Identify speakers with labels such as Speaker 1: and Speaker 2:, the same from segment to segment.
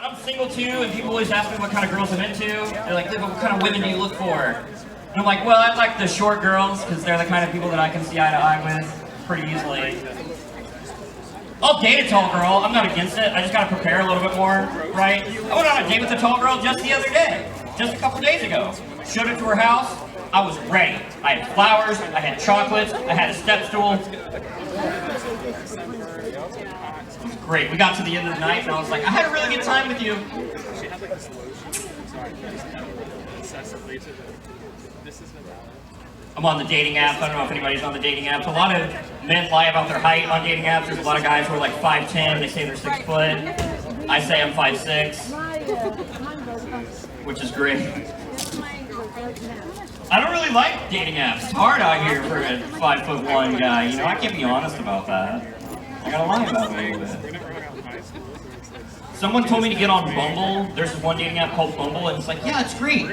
Speaker 1: And I'm single too, and people always ask me what kind of girls I'm into. They're like, what kind of women do you look for? And I'm like, well, I like the short girls, because they're the kind of people that I can see eye to eye with pretty easily. I'll date a tall girl, I'm not against it, I just gotta prepare a little bit more, right? I went on a date with a tall girl just the other day, just a couple days ago. Showed up to her house, I was ready. I had flowers, I had chocolates, I had a step stool. It was great. We got to the end of the night and I was like, I had a really good time with you. I'm on the dating apps. I don't know if anybody's on the dating apps. A lot of men lie about their height on dating apps. There's a lot of guys who are like 5'10", they say they're 6 foot. I say I'm 5'6", which is great. I don't really like dating apps. It's hard out here for a 5'1" guy. You know, I can't be honest about that. I gotta lie about it a little bit. Someone told me to get on Bumble. There's this one dating app called Bumble, and it's like, yeah, it's great.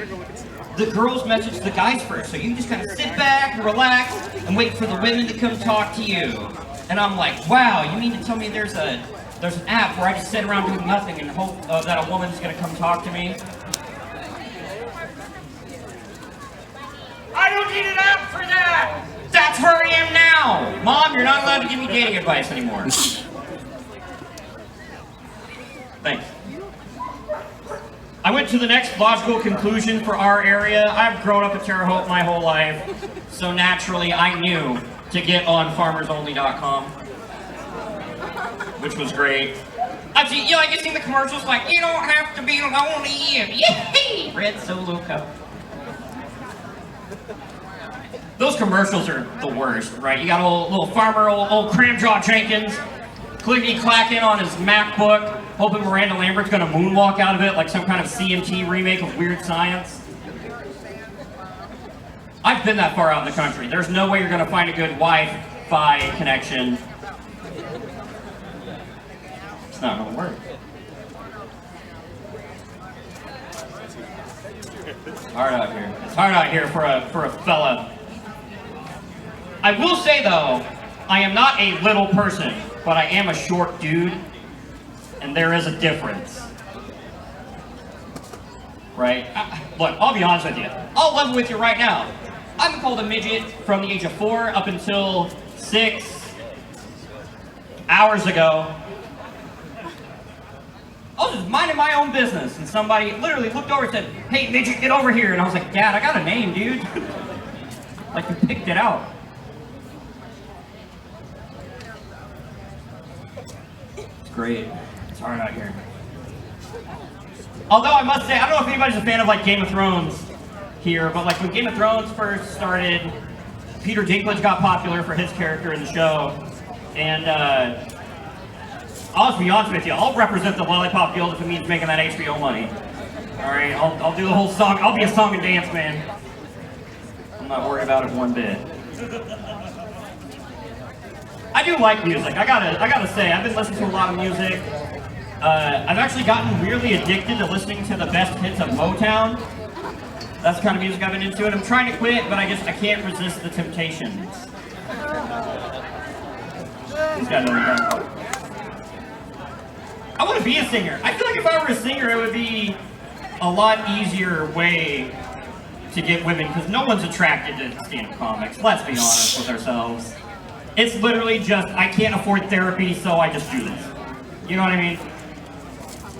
Speaker 1: The girls message the guys first, so you just kind of sit back and relax and wait for the women to come talk to you. And I'm like, wow, you mean to tell me there's an app where I just sit around doing nothing and hope that a woman's gonna come talk to me? I don't need an app for that! That's where I am now! Mom, you're not allowed to give me dating advice anymore. Thanks. I went to the next logical conclusion for our area. I've grown up in Terre Haute my whole life, so naturally I knew to get on farmersonly.com, which was great. I've seen, like you've seen the commercials like, you don't have to be lonely, yay! Red Solo Cup. Those commercials are the worst, right? You got old little farmer, old Cramjaw Jenkins, clickety-clacking on his MacBook, hoping Miranda Lambert's gonna moonwalk out of it like some kind of CMT remake of Weird Science. I've been that far out in the country. There's no way you're gonna find a good Wi-Fi connection. It's not gonna work. It's hard out here. It's hard out here for a fella. I will say though, I am not a little person, but I am a short dude, and there is a difference. Right? Look, I'll be honest with you. I'll level with you right now. I've been called a midget from the age of 4 up until 6 hours ago. I was just minding my own business, and somebody literally looked over and said, "Hey, midget, get over here." And I was like, "Dad, I got a name, dude." Like, you picked it out. It's great. It's hard out here. Although I must say, I don't know if anybody's a fan of like Game of Thrones here, but like when Game of Thrones first started, Peter Dinklage got popular for his character in the show, and I'll just be honest with you, I'll represent the Lollipop Guild if it means making that HBO money. Alright, I'll do the whole song, I'll be a song and dance man. I'm not worried about it one bit. I do like music, I gotta say, I've been listening to a lot of music. I've actually gotten weirdly addicted to listening to the best hits of Motown. That's the kind of music I've been into, and I'm trying to quit, but I can't resist the temptations. This guy doesn't know. I want to be a singer. I feel like if I were a singer, it would be a lot easier way to get women, because no one's attracted to stand-up comics. Let's be honest with ourselves. It's literally just, I can't afford therapy, so I just do this. You know what I mean?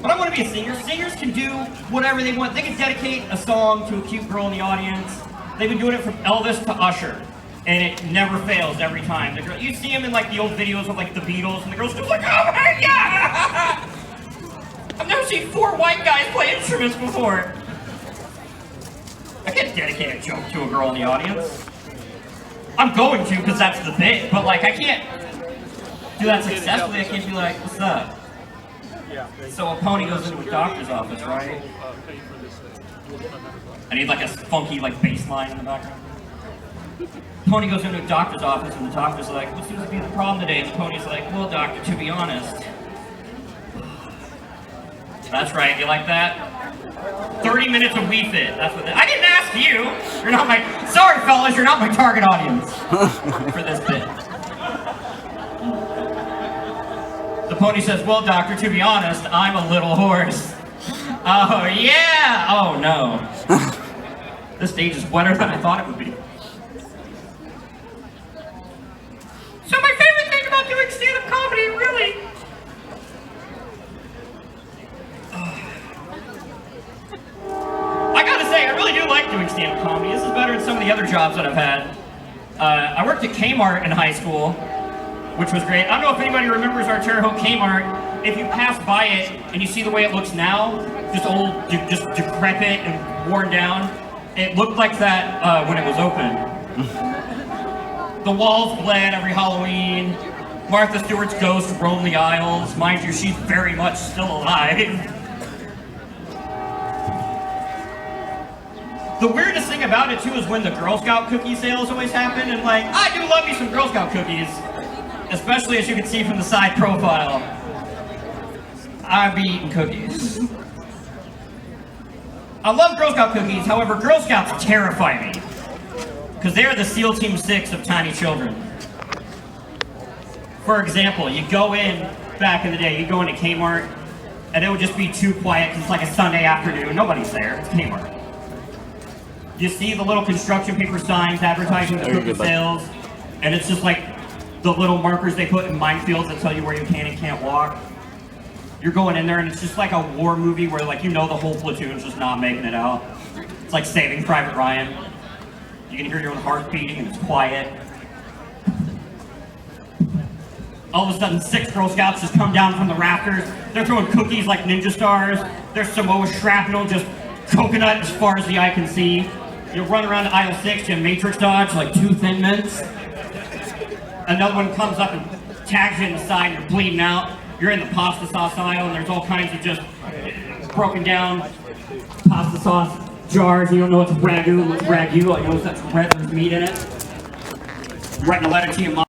Speaker 1: But I want to be a singer. Singers can do whatever they want. They can dedicate a song to a cute girl in the audience. They've been doing it from Elvis to Usher, and it never fails every time. The girl, you see them in like the old videos of like the Beatles, and the girls just like, oh my god! I've never seen 4 white guys play instruments before. I can't dedicate a joke to a girl in the audience. I'm going to, because that's the bit, but like I can't do that successfully. I can't be like, what's up? So a pony goes into a doctor's office, right? I need like a funky like bass line in the background. Pony goes into a doctor's office and the doctor's like, what seems to be the problem today? And the pony's like, well doctor, to be honest. That's right, you like that? 30 minutes of We Fit, that's what I didn't ask you! You're not my, sorry fellas, you're not my target audience for this bit. The pony says, well, doctor, to be honest, I'm a little hoarse. Oh, yeah! Oh, no. This stage is wetter than I thought it would be. So my favorite thing about doing stand-up comedy, really... I gotta say, I really do like doing stand-up comedy. This is better than some of the other jobs that I've had. I worked at Kmart in high school, which was great. I don't know if anybody remembers our Terre Haute Kmart. If you pass by it and you see the way it looks now, just old, just decrepit and worn down, it looked like that when it was open. The walls bled every Halloween. Martha Stewart's ghost roamed the aisles. Mind you, she's very much still alive. The weirdest thing about it too is when the Girl Scout cookie sales always happen, and like, I do love me some Girl Scout cookies, especially as you can see from the side profile. I've been eating cookies. I love Girl Scout cookies, however, Girl Scouts terrify me, because they're the SEAL Team 6 of tiny children. For example, you go in, back in the day, you go into Kmart, and it would just be too quiet because it's like a Sunday afternoon, nobody's there, it's Kmart. You see the little construction paper signs advertising the cookie sales, and it's just like the little markers they put in minefields that tell you where you can and can't walk. You're going in there and it's just like a war movie where like you know the whole platoon's just not making it out. It's like Saving Private Ryan. You can hear your own heart beating and it's quiet. All of a sudden 6 Girl Scouts just come down from the rafters. They're throwing cookies like ninja stars. There's Samoa shrapnel, just coconut as far as the eye can see. You run around to aisle 6, you matrix dodge like 2 Thin Mints. Another one comes up and tags you in the side and you're bleeding out. You're in the pasta sauce aisle and there's all kinds of just broken down pasta sauce jars. You don't know what's ragu, what's ragu. I know it's red, there's meat in it. You're writing a letter to your mom.